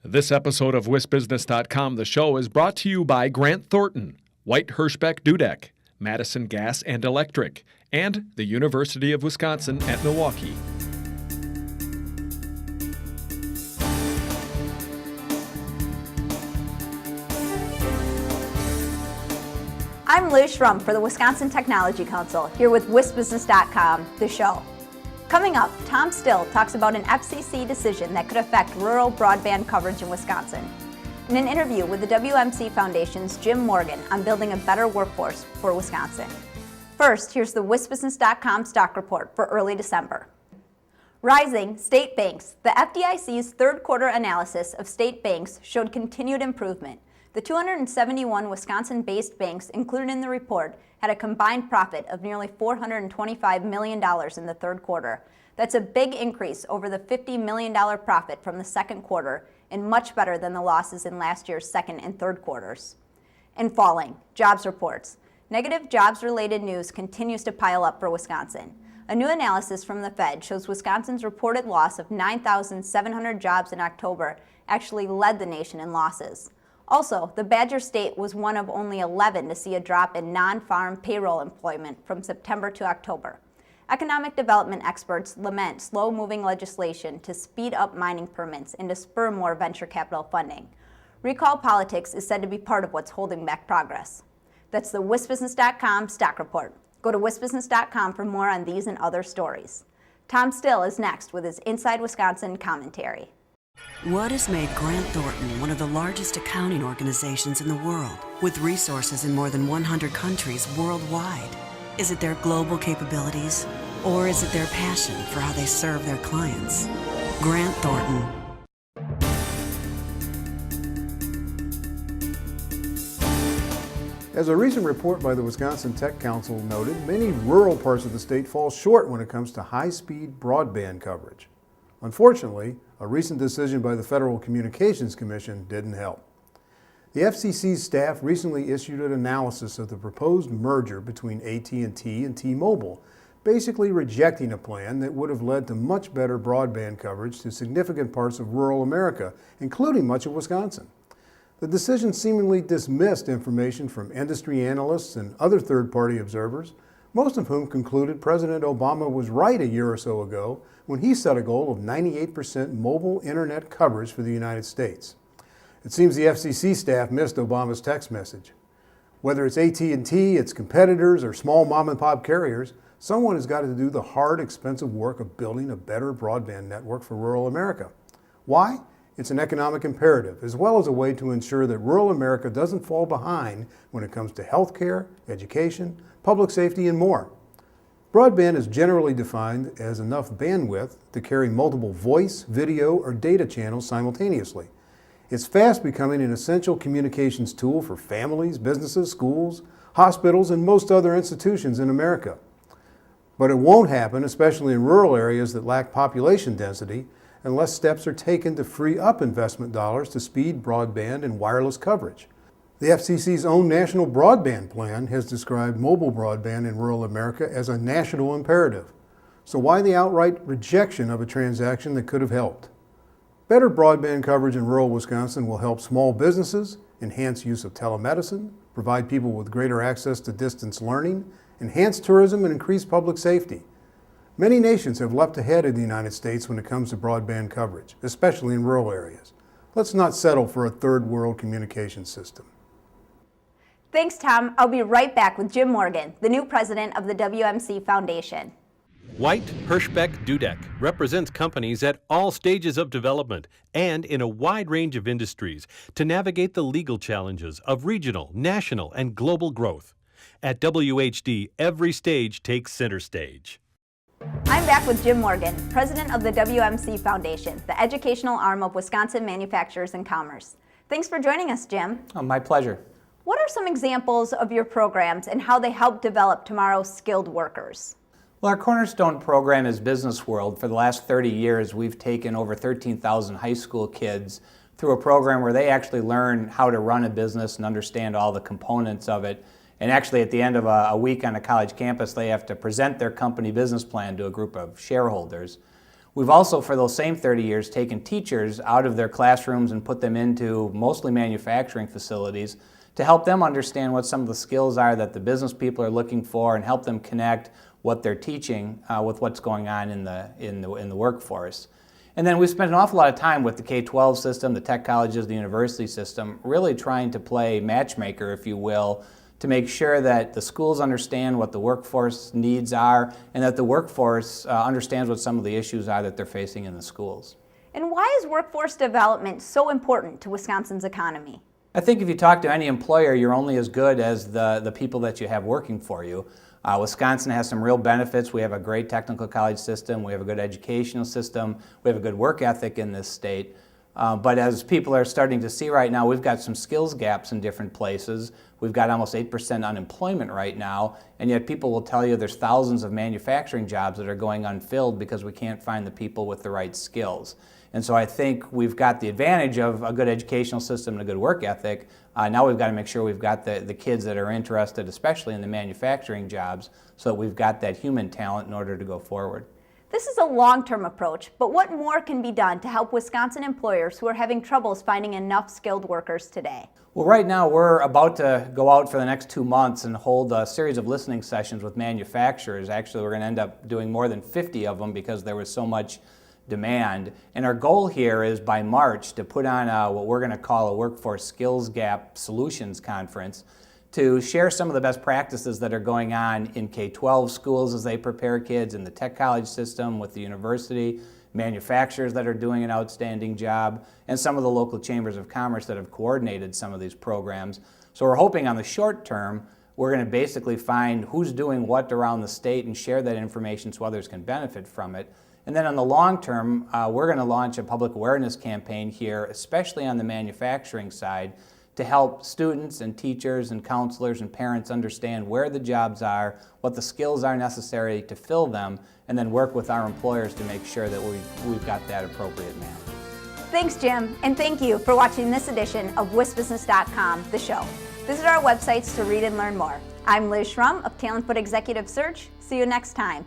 This episode of WisBusiness.com, the show, is brought to you by Grant Thornton, White Hirschbeck Dudek, Madison Gas and Electric, and the University of Wisconsin at Milwaukee. I'm Liz Schrum for the Wisconsin Technology Council, here with WisBusiness.com, the show. Coming up, Tom Still talks about an FCC decision that could affect rural broadband coverage in Wisconsin. In an interview with the WMC Foundation's Jim Morgan on building a better workforce for Wisconsin. First, here's the WisBusiness.com stock report for early December. Rising state banks. The FDIC's third quarter analysis of state banks showed continued improvement. The 271 Wisconsin-based banks included in the report had a combined profit of nearly $425 million in the third quarter. That's a big increase over the $50 million profit from the second quarter and much better than the losses in last year's second and third quarters. And falling, jobs reports. Negative jobs-related news continues to pile up for Wisconsin. A new analysis from the Fed shows Wisconsin's reported loss of 9,700 jobs in October actually led the nation in losses. Also, the Badger State was one of only 11 to see a drop in non-farm payroll employment from September to October. Economic development experts lament slow-moving legislation to speed up mining permits and to spur more venture capital funding. Recall politics is said to be part of what's holding back progress. That's the WisBusiness.com stock report. Go to WisBusiness.com for more on these and other stories. Tom Still is next with his Inside Wisconsin commentary. What has made Grant Thornton one of the largest accounting organizations in the world, with resources in more than 100 countries worldwide? Is it their global capabilities, or is it their passion for how they serve their clients? Grant Thornton. As a recent report by the Wisconsin Tech Council noted, many rural parts of the state fall short when it comes to high-speed broadband coverage. Unfortunately, a recent decision by the Federal Communications Commission didn't help. The FCC's staff recently issued an analysis of the proposed merger between AT&T and T-Mobile, basically rejecting a plan that would have led to much better broadband coverage to significant parts of rural America, including much of Wisconsin. The decision seemingly dismissed information from industry analysts and other third-party observers, most of whom concluded President Obama was right a year or so ago when he set a goal of 98% mobile internet coverage for the United States. It seems the FCC staff missed Obama's text message. Whether it's AT&T, its competitors, or small mom-and-pop carriers, someone has got to do the hard, expensive work of building a better broadband network for rural America. Why? It's an economic imperative, as well as a way to ensure that rural America doesn't fall behind when it comes to healthcare, education, public safety, and more. Broadband is generally defined as enough bandwidth to carry multiple voice, video, or data channels simultaneously. It's fast becoming an essential communications tool for families, businesses, schools, hospitals, and most other institutions in America. But it won't happen, especially in rural areas that lack population density, unless steps are taken to free up investment dollars to speed broadband and wireless coverage. The FCC's own National Broadband Plan has described mobile broadband in rural America as a national imperative. So why the outright rejection of a transaction that could have helped? Better broadband coverage in rural Wisconsin will help small businesses, enhance use of telemedicine, provide people with greater access to distance learning, enhance tourism, and increase public safety. Many nations have leapt ahead of the United States when it comes to broadband coverage, especially in rural areas. Let's not settle for a third world communication system. Thanks, Tom. I'll be right back with Jim Morgan, the new president of the WMC Foundation. White Hirschbeck Dudek represents companies at all stages of development and in a wide range of industries to navigate the legal challenges of regional, national, and global growth. At WHD, every stage takes center stage. I'm back with Jim Morgan, president of the WMC Foundation, the educational arm of Wisconsin Manufacturers and Commerce. Thanks for joining us, Jim. Oh, my pleasure. What are some examples of your programs and how they help develop tomorrow's skilled workers? Well, our cornerstone program is Business World. For the last 30 years, we've taken over 13,000 high school kids through a program where they actually learn how to run a business and understand all the components of it. And actually, at the end of a week on a college campus, they have to present their company business plan to a group of shareholders. We've also, for those same 30 years, taken teachers out of their classrooms and put them into mostly manufacturing facilities to help them understand what some of the skills are that the business people are looking for and help them connect what they're teaching with what's going on in the workforce. And then we spent an awful lot of time with the K-12 system, the tech colleges, the university system, really trying to play matchmaker, if you will, to make sure that the schools understand what the workforce needs are and that the workforce understands what some of the issues are that they're facing in the schools. And why is workforce development so important to Wisconsin's economy? I think if you talk to any employer, you're only as good as the people that you have working for you. Wisconsin has some real benefits. We have a great technical college system. We have a good educational system. We have a good work ethic in this state. But as people are starting to see right now, we've got some skills gaps in different places. We've got almost 8% unemployment right now, and yet people will tell you there's thousands of manufacturing jobs that are going unfilled because we can't find the people with the right skills. And so I think we've got the advantage of a good educational system and a good work ethic. Now we've got to make sure we've got the kids that are interested, especially in the manufacturing jobs, so that we've got that human talent in order to go forward. This is a long-term approach, but what more can be done to help Wisconsin employers who are having troubles finding enough skilled workers today? Well, right now we're about to go out for the next 2 months and hold a series of listening sessions with manufacturers. Actually, we're going to end up doing more than 50 of them because there was so much demand. And our goal here is by March to put on what we're going to call a Workforce Skills Gap Solutions Conference to share some of the best practices that are going on in K-12 schools as they prepare kids, in the tech college system with the university, manufacturers that are doing an outstanding job, and some of the local chambers of commerce that have coordinated some of these programs. So we're hoping on the short term, we're going to basically find who's doing what around the state and share that information so others can benefit from it. And then on the long term, we're going to launch a public awareness campaign here, especially on the manufacturing side, to help students and teachers and counselors and parents understand where the jobs are, what the skills are necessary to fill them, and then work with our employers to make sure that we've got that appropriate match. Thanks, Jim, and thank you for watching this edition of WisBusiness.com, the show. Visit our websites to read and learn more. I'm Liz Schrum of Talent Foot Executive Search. See you next time.